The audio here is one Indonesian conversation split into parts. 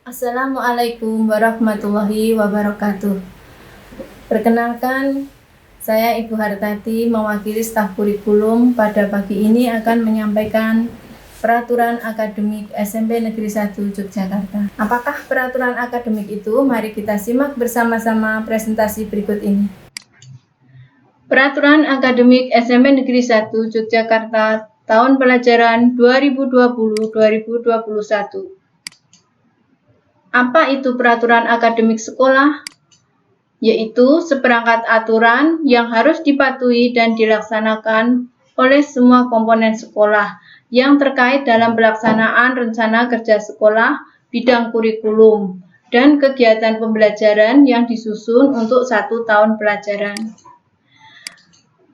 Assalamualaikum warahmatullahi wabarakatuh. Perkenalkan, saya Ibu Hartati mewakili staf kurikulum. Pada pagi ini akan menyampaikan peraturan akademik SMP Negeri 1 Yogyakarta. Apakah peraturan akademik itu? Mari kita simak bersama-sama presentasi berikut ini. Peraturan akademik SMP Negeri 1 Yogyakarta tahun pelajaran 2020-2021. Apa itu peraturan akademik sekolah? Yaitu seperangkat aturan yang harus dipatuhi dan dilaksanakan oleh semua komponen sekolah yang terkait dalam pelaksanaan rencana kerja sekolah, bidang kurikulum, dan kegiatan pembelajaran yang disusun untuk 1 tahun pelajaran.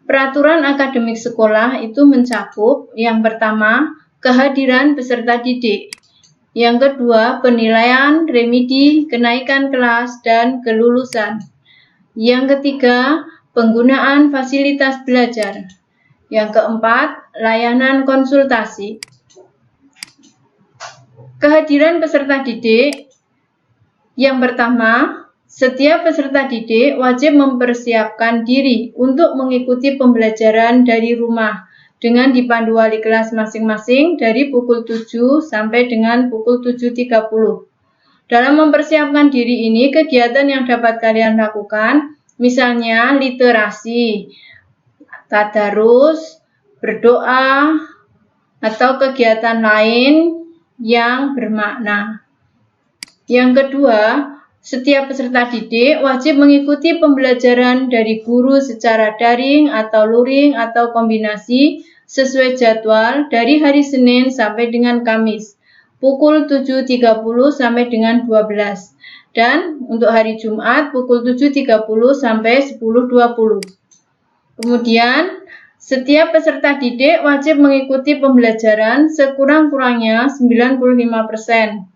Peraturan akademik sekolah itu mencakup yang pertama, kehadiran peserta didik. Yang kedua, penilaian, remedi, kenaikan kelas, dan kelulusan. Yang ketiga, penggunaan fasilitas belajar. Yang keempat, layanan konsultasi. Kehadiran peserta didik. Yang pertama, setiap peserta didik wajib mempersiapkan diri untuk mengikuti pembelajaran dari rumah dengan dipandu wali kelas masing-masing dari pukul 7 sampai dengan pukul 7.30. Dalam mempersiapkan diri ini, kegiatan yang dapat kalian lakukan, misalnya literasi, tadarus, berdoa, atau kegiatan lain yang bermakna. Yang kedua, setiap peserta didik wajib mengikuti pembelajaran dari guru secara daring atau luring atau kombinasi sesuai jadwal dari hari Senin sampai dengan Kamis, pukul 7.30 sampai dengan 12. Dan untuk hari Jumat pukul 7.30 sampai 10.20. Kemudian, setiap peserta didik wajib mengikuti pembelajaran sekurang-kurangnya 95%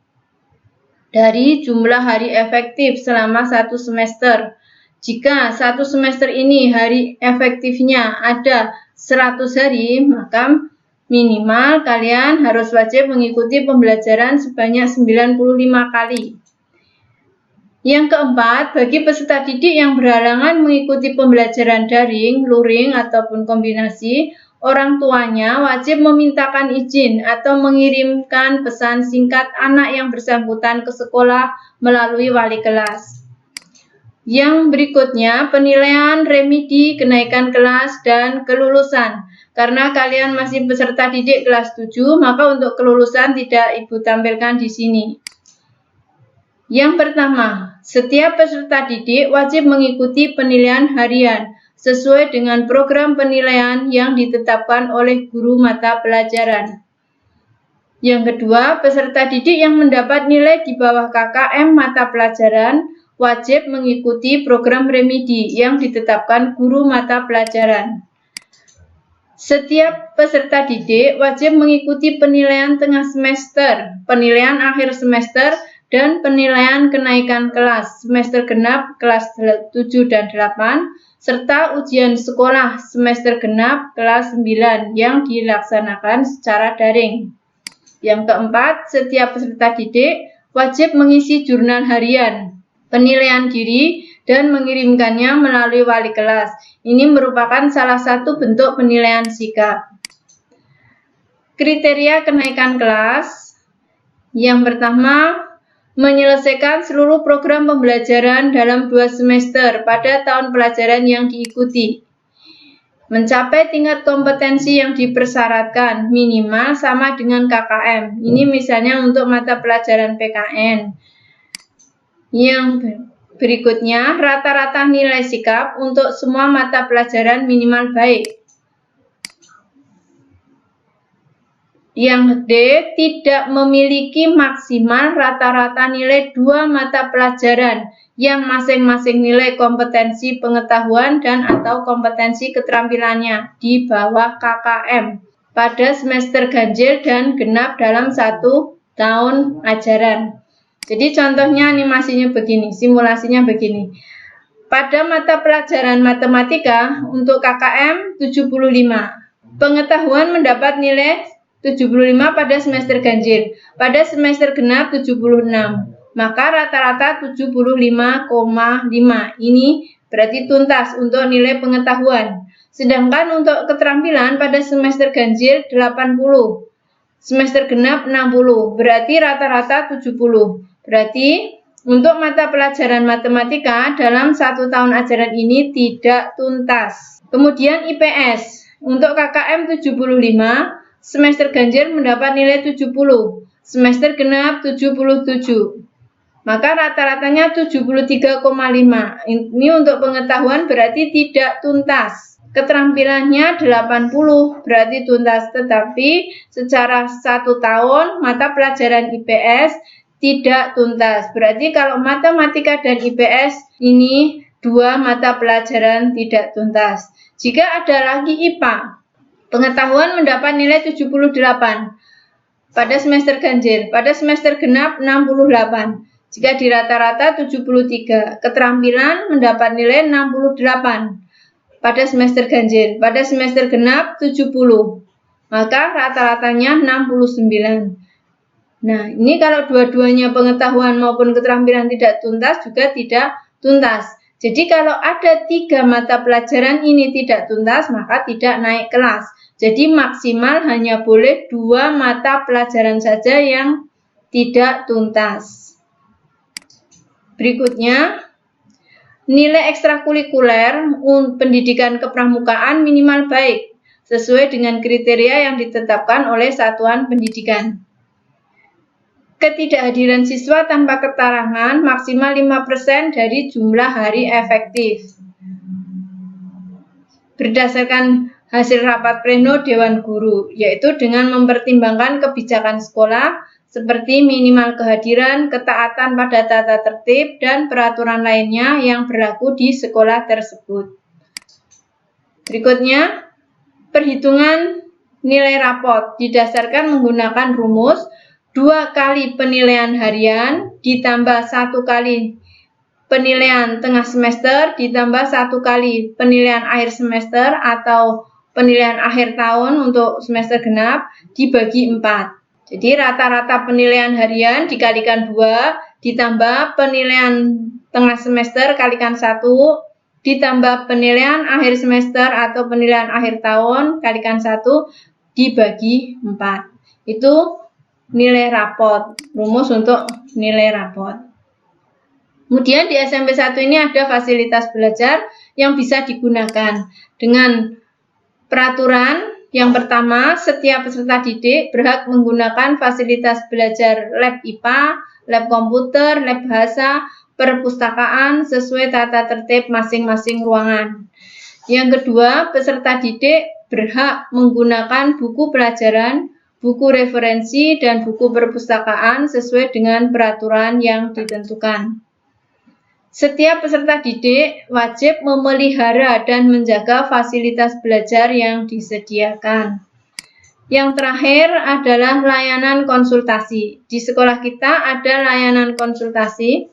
dari jumlah hari efektif selama 1 semester. Jika 1 semester ini hari efektifnya ada 100 hari, maka minimal kalian harus wajib mengikuti pembelajaran sebanyak 95 kali. Yang keempat, bagi peserta didik yang berhalangan mengikuti pembelajaran daring, luring, ataupun kombinasi, orang tuanya wajib memintakan izin atau mengirimkan pesan singkat anak yang bersangkutan ke sekolah melalui wali kelas. Yang berikutnya, penilaian, remedi, kenaikan kelas, dan kelulusan. Karena kalian masih peserta didik kelas 7, maka untuk kelulusan tidak Ibu tampilkan di sini. Yang pertama, setiap peserta didik wajib mengikuti penilaian harian sesuai dengan program penilaian yang ditetapkan oleh guru mata pelajaran. Yang kedua, peserta didik yang mendapat nilai di bawah KKM mata pelajaran wajib mengikuti program remedi yang ditetapkan guru mata pelajaran. Setiap peserta didik wajib mengikuti penilaian tengah semester, penilaian akhir semester, dan penilaian kenaikan kelas semester genap kelas 7 dan 8, serta ujian sekolah semester genap kelas 9 yang dilaksanakan secara daring. Yang keempat, setiap peserta didik wajib mengisi jurnal harian, penilaian diri, dan mengirimkannya melalui wali kelas. Ini merupakan salah satu bentuk penilaian sikap. Kriteria kenaikan kelas. Yang pertama, menyelesaikan seluruh program pembelajaran dalam 2 semester pada tahun pelajaran yang diikuti. Mencapai tingkat kompetensi yang dipersyaratkan minimal sama dengan KKM. Ini misalnya untuk mata pelajaran PKN. Yang berikutnya, rata-rata nilai sikap untuk semua mata pelajaran minimal baik. Yang D, tidak memiliki maksimal rata-rata nilai 2 mata pelajaran yang masing-masing nilai kompetensi pengetahuan dan atau kompetensi keterampilannya di bawah KKM pada semester ganjil dan genap dalam 1 tahun ajaran. Jadi contohnya animasinya begini, simulasinya begini. Pada mata pelajaran matematika untuk KKM 75, pengetahuan mendapat nilai 75 pada semester ganjil, pada semester genap 76. maka rata-rata 75,5. Ini berarti tuntas untuk nilai pengetahuan. Sedangkan untuk keterampilan pada semester ganjil 80, semester genap 60, berarti rata-rata 70. Berarti untuk mata pelajaran matematika dalam 1 tahun ajaran ini tidak tuntas. Kemudian IPS, untuk KKM 75, semester ganjil mendapat nilai 70, semester genap 77. Maka rata-ratanya 73,5. Ini untuk pengetahuan berarti tidak tuntas. Keterampilannya 80, berarti tuntas, tetapi secara 1 tahun mata pelajaran IPS tidak tuntas. Berarti kalau matematika dan IPS ini 2 mata pelajaran tidak tuntas. Jika ada lagi IPA, pengetahuan mendapat nilai 78 pada semester ganjil, pada semester genap 68. Jika di rata-rata 73, keterampilan mendapat nilai 68 pada semester ganjil, pada semester genap 70. Maka rata-ratanya 69. Nah, ini kalau dua-duanya pengetahuan maupun keterampilan tidak tuntas juga tidak tuntas. Jadi kalau ada 3 mata pelajaran ini tidak tuntas, maka tidak naik kelas. Jadi maksimal hanya boleh 2 mata pelajaran saja yang tidak tuntas. Berikutnya, nilai ekstrakurikuler pendidikan kepramukaan minimal baik, sesuai dengan kriteria yang ditetapkan oleh satuan pendidikan. Ketidakhadiran siswa tanpa keterangan maksimal 5% dari jumlah hari efektif. Berdasarkan hasil rapat pleno Dewan Guru, yaitu dengan mempertimbangkan kebijakan sekolah seperti minimal kehadiran, ketaatan pada tata tertib, dan peraturan lainnya yang berlaku di sekolah tersebut. Berikutnya, perhitungan nilai rapot didasarkan menggunakan rumus 2 kali penilaian harian ditambah 1 kali penilaian tengah semester ditambah 1 kali penilaian akhir semester atau penilaian akhir tahun untuk semester genap dibagi 4. Jadi rata-rata penilaian harian dikalikan 2 ditambah penilaian tengah semester kalikan 1 ditambah penilaian akhir semester atau penilaian akhir tahun kalikan 1 dibagi 4. Itu nilai rapot, rumus untuk nilai rapot. Kemudian di SMP 1 ini ada fasilitas belajar yang bisa digunakan dengan peraturan. Yang pertama, setiap peserta didik berhak menggunakan fasilitas belajar lab IPA, lab komputer, lab bahasa, perpustakaan sesuai tata tertib masing-masing ruangan. Yang kedua, peserta didik berhak menggunakan buku pelajaran, buku referensi, dan buku perpustakaan sesuai dengan peraturan yang ditentukan. Setiap peserta didik wajib memelihara dan menjaga fasilitas belajar yang disediakan. Yang terakhir adalah layanan konsultasi. Di sekolah kita ada layanan konsultasi.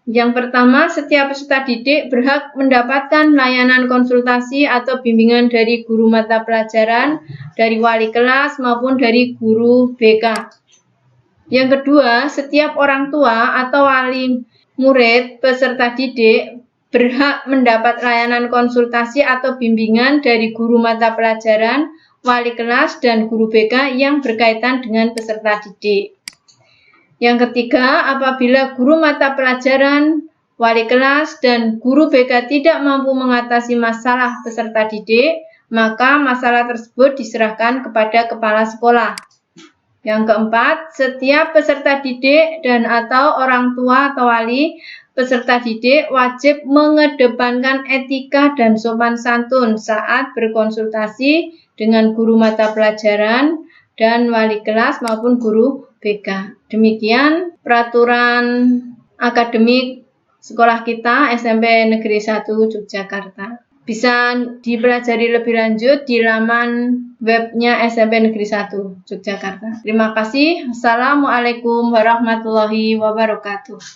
Yang pertama, setiap peserta didik berhak mendapatkan layanan konsultasi atau bimbingan dari guru mata pelajaran, dari wali kelas maupun dari guru BK. Yang kedua, setiap orang tua atau wali murid peserta didik berhak mendapat layanan konsultasi atau bimbingan dari guru mata pelajaran, wali kelas, dan guru BK yang berkaitan dengan peserta didik. Yang ketiga, apabila guru mata pelajaran, wali kelas, dan guru BK tidak mampu mengatasi masalah peserta didik, maka masalah tersebut diserahkan kepada kepala sekolah. Yang keempat, setiap peserta didik dan atau orang tua atau wali peserta didik wajib mengedepankan etika dan sopan santun saat berkonsultasi dengan guru mata pelajaran dan wali kelas maupun guru BK. Demikian peraturan akademik sekolah kita SMP Negeri 1 Yogyakarta. Bisa dipelajari lebih lanjut di laman webnya SMP Negeri 1 Yogyakarta. Terima kasih. Assalamualaikum warahmatullahi wabarakatuh.